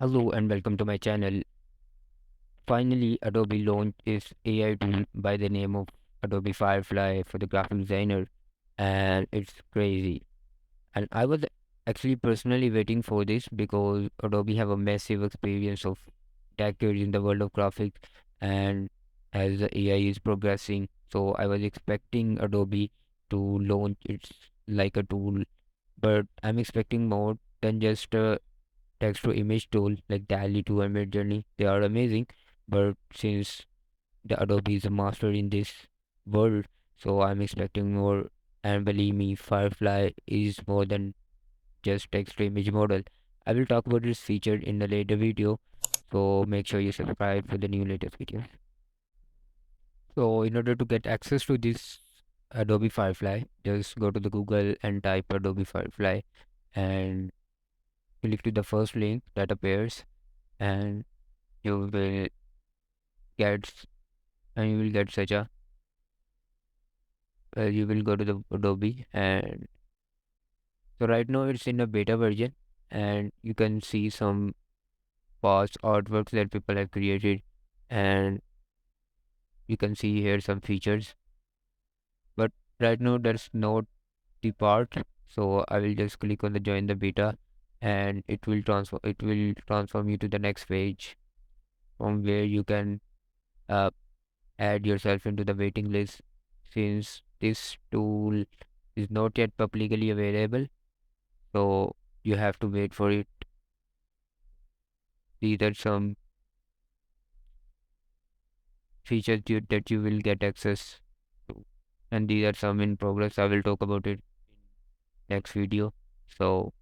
Hello and welcome to my channel. Finally, Adobe launched its AI tool by the name of Adobe Firefly for the graphic designer, and it's crazy. And I was actually personally waiting for this because Adobe have a massive experience of decades in the world of graphics, and as the AI is progressing, so I was expecting Adobe to launch its like a tool, but I'm expecting more than just a text to image tool like DALI 2 and Midjourney. They are amazing, but since the Adobe is a master in this world, so I'm expecting more. And believe me, Firefly is more than just text to image model. I will talk about this feature in a later video, so make sure you subscribe for the new latest videos. So in order to get access to this Adobe Firefly, just go to the Google and type Adobe Firefly and click to the first link that appears, and you will get and you will get such a you will go to the Adobe, and so right now it's in a beta version, and you can see some past artworks that people have created, and you can see here some features, but right now there's no the part. So I will just click on the join the beta, and it will transform you to the next page from where you can uh, add yourself into the waiting list. Since this tool is not yet publicly available, so you have to wait for it. These are some features that you will get access to, and these are some in progress. I will talk about it next video. So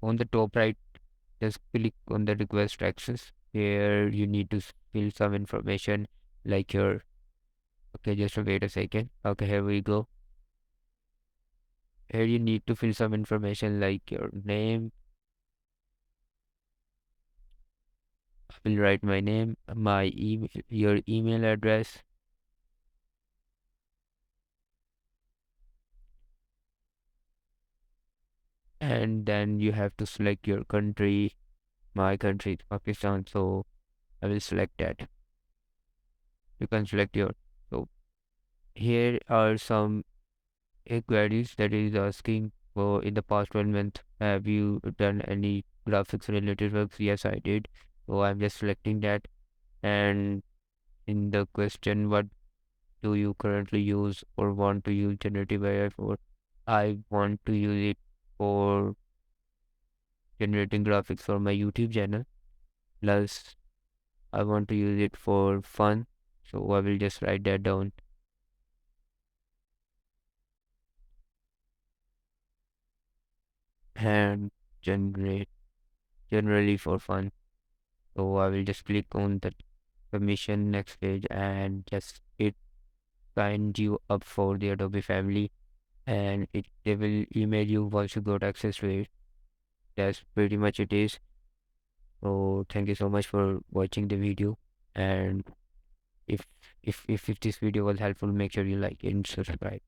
on the top right, just click on the request access. Here you need to fill some information like your. Okay, just wait a second. Okay, here we go. Here you need to fill some information like your name. I will write my name, my email, your email address, and then you have to select your country. My country is Pakistan, so I will select that. You can select your. So here are some queries that is asking for in the past 12 months. Have you done any graphics related works? Yes, I did. So I'm just selecting that. And in the question, what do you currently use or want to use generative AI for? I want to use it for generating graphics for my YouTube channel. Plus, I want to use it for fun. So I will just write that down and generate generally for fun. So I will just click on the permission next page, and just it signs you up for the Adobe family, and they will email you once you got access to it. That's pretty much it is. So thank you so much for watching the video, and if if this video was helpful, make sure you like and subscribe.